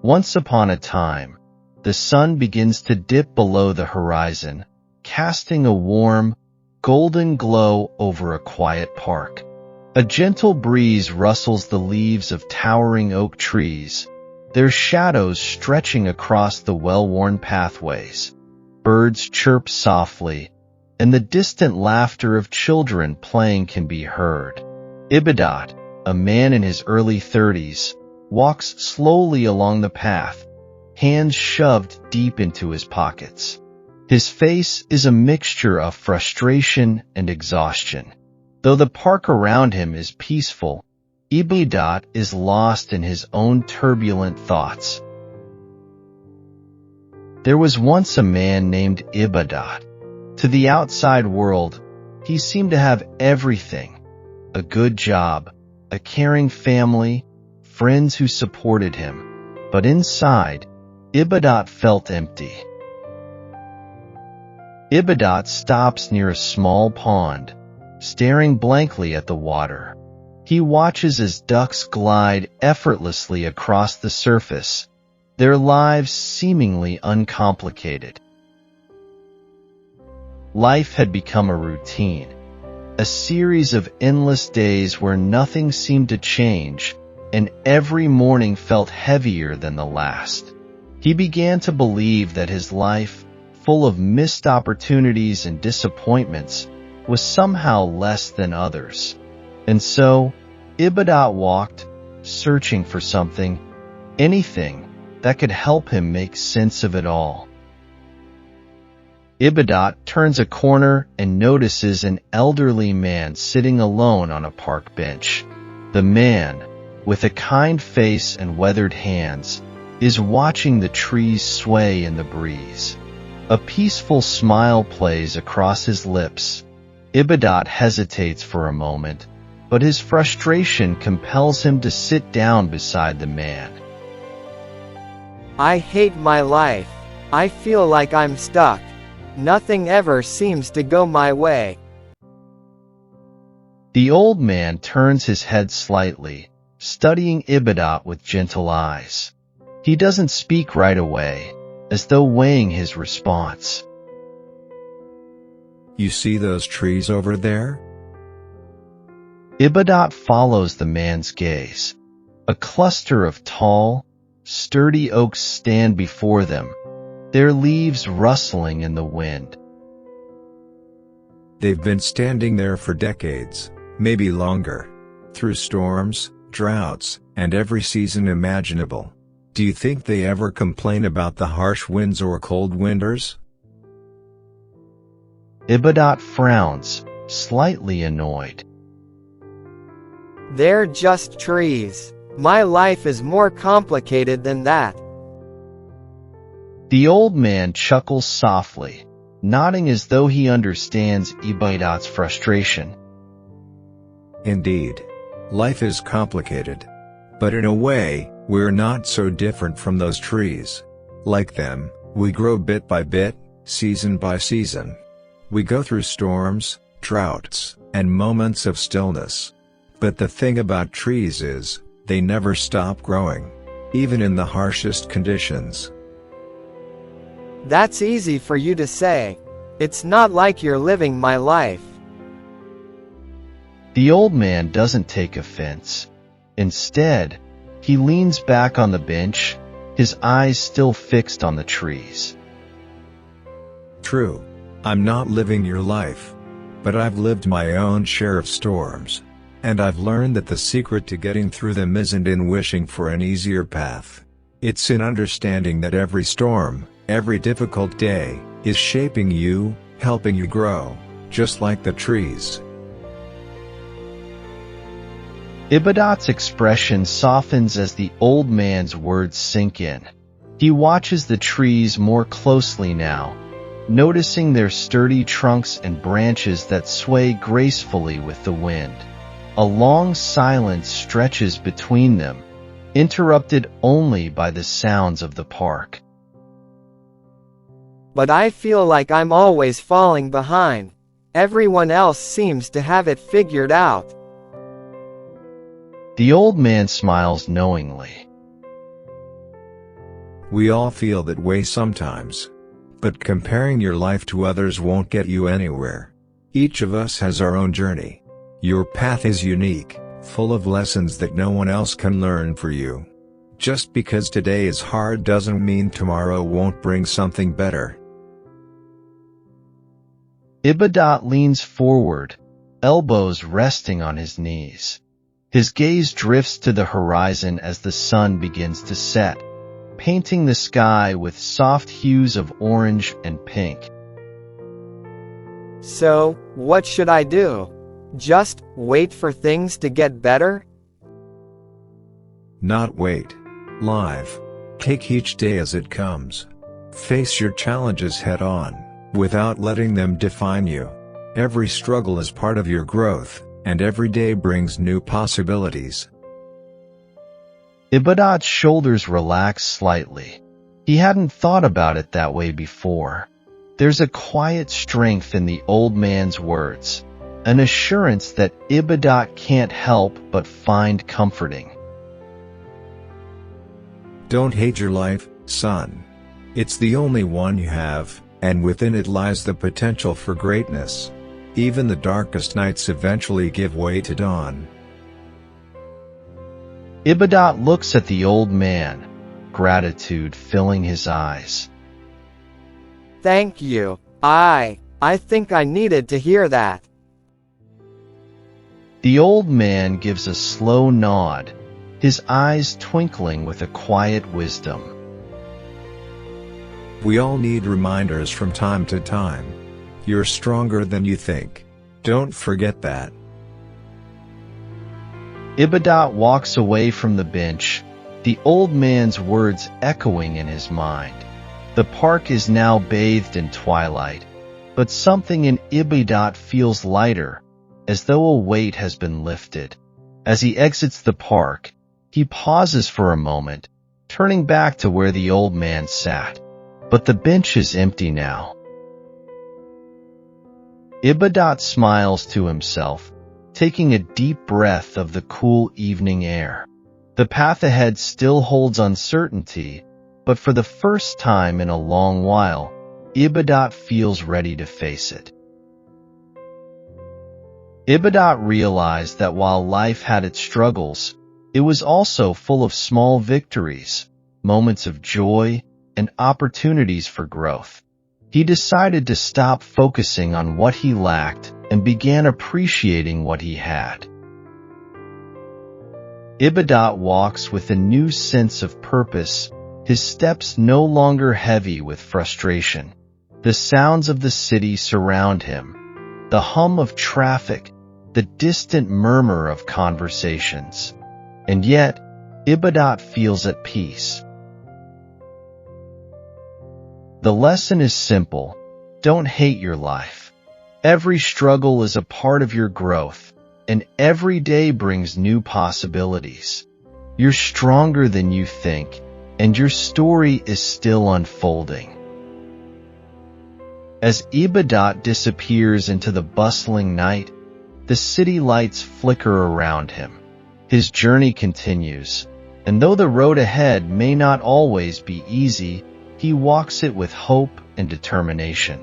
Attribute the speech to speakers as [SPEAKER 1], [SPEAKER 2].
[SPEAKER 1] Once upon a time, the sun begins to dip below the horizon, casting a warm, golden glow over a quiet park. A gentle breeze rustles the leaves of towering oak trees, their shadows stretching across the well-worn pathways. Birds chirp softly, and the distant laughter of children playing can be heard. Ibadat, a man in his early 30s, walks slowly along the path, hands shoved deep into his pockets. His face is a mixture of frustration and exhaustion. Though the park around him is peaceful, Ibadat is lost in his own turbulent thoughts. There was once a man named Ibadat. To the outside world, he seemed to have everything: a good job, a caring family, friends who supported him. But inside, Ibadat felt empty. Ibadat stops near a small pond, staring blankly at the water. He watches as ducks glide effortlessly across the surface, their lives seemingly uncomplicated. Life had become a routine, a series of endless days where nothing seemed to change, and every morning felt heavier than the last. He began to believe that his life, full of missed opportunities and disappointments, was somehow less than others. And so, Ibadat walked, searching for something, anything, that could help him make sense of it all. Ibadat turns a corner and notices an elderly man sitting alone on a park bench. The man, with a kind face and weathered hands, is watching the trees sway in the breeze. A peaceful smile plays across his lips. Ibadat hesitates for a moment, but his frustration compels him to sit down beside the man.
[SPEAKER 2] I hate my life. I feel like I'm stuck. Nothing ever seems to go my way.
[SPEAKER 1] The old man turns his head slightly, studying Ibadat with gentle eyes. He doesn't speak right away, as though weighing his response.
[SPEAKER 3] You see those trees over there?
[SPEAKER 1] Ibadat follows the man's gaze. A cluster of tall, sturdy oaks stand before them, their leaves rustling in the wind.
[SPEAKER 3] They've been standing there for decades, maybe longer, through storms, droughts, and every season imaginable. Do you think they ever complain about the harsh winds or cold winters?
[SPEAKER 1] Ibadat frowns, slightly annoyed.
[SPEAKER 2] They're just trees. My life is more complicated than that.
[SPEAKER 1] The old man chuckles softly, nodding as though he understands Ibadat's frustration.
[SPEAKER 3] Indeed. Life is complicated. But in a way, we're not so different from those trees. Like them, we grow bit by bit, season by season. We go through storms, droughts, and moments of stillness. But the thing about trees is, they never stop growing, even in the harshest conditions.
[SPEAKER 2] That's easy for you to say. It's not like you're living my life.
[SPEAKER 1] The old man doesn't take offense. Instead, he leans back on the bench, his eyes still fixed on the trees.
[SPEAKER 3] True. I'm not living your life. But I've lived my own share of storms. And I've learned that the secret to getting through them isn't in wishing for an easier path. It's in understanding that every storm, every difficult day, is shaping you, helping you grow, just like the trees.
[SPEAKER 1] Ibadat's expression softens as the old man's words sink in. He watches the trees more closely now, noticing their sturdy trunks and branches that sway gracefully with the wind. A long silence stretches between them, interrupted only by the sounds of the park.
[SPEAKER 2] But I feel like I'm always falling behind. Everyone else seems to have it figured out.
[SPEAKER 1] The old man smiles knowingly.
[SPEAKER 3] We all feel that way sometimes. But comparing your life to others won't get you anywhere. Each of us has our own journey. Your path is unique, full of lessons that no one else can learn for you. Just because today is hard doesn't mean tomorrow won't bring something better.
[SPEAKER 1] Ibadat leans forward, elbows resting on his knees. His gaze drifts to the horizon as the sun begins to set, painting the sky with soft hues of orange and pink.
[SPEAKER 2] So, what should I do? Just wait for things to get better?
[SPEAKER 3] Not wait. Live. Take each day as it comes. Face your challenges head on, without letting them define you. Every struggle is part of your growth, and every day brings new possibilities.
[SPEAKER 1] Ibadat's shoulders relax slightly. He hadn't thought about it that way before. There's a quiet strength in the old man's words, an assurance that Ibadat can't help but find comforting.
[SPEAKER 3] Don't hate your life, son. It's the only one you have, and within it lies the potential for greatness. Even the darkest nights eventually give way to dawn.
[SPEAKER 1] Ibadat looks at the old man, gratitude filling his eyes.
[SPEAKER 2] Thank you. I think I needed to hear that.
[SPEAKER 1] The old man gives a slow nod, his eyes twinkling with a quiet wisdom.
[SPEAKER 3] We all need reminders from time to time. You're stronger than you think. Don't forget that.
[SPEAKER 1] Ibadat walks away from the bench, the old man's words echoing in his mind. The park is now bathed in twilight, but something in Ibadat feels lighter, as though a weight has been lifted. As he exits the park, he pauses for a moment, turning back to where the old man sat. But the bench is empty now. Ibadat smiles to himself, taking a deep breath of the cool evening air. The path ahead still holds uncertainty, but for the first time in a long while, Ibadat feels ready to face it. Ibadat realized that while life had its struggles, it was also full of small victories, moments of joy, and opportunities for growth. He decided to stop focusing on what he lacked and began appreciating what he had. Ibadat walks with a new sense of purpose, his steps no longer heavy with frustration. The sounds of the city surround him, the hum of traffic, the distant murmur of conversations. And yet, Ibadat feels at peace. The lesson is simple. Don't hate your life. Every struggle is a part of your growth, and every day brings new possibilities. You're stronger than you think, and your story is still unfolding. As Ibadat disappears into the bustling night, the city lights flicker around him. His journey continues, and though the road ahead may not always be easy, he walks it with hope and determination.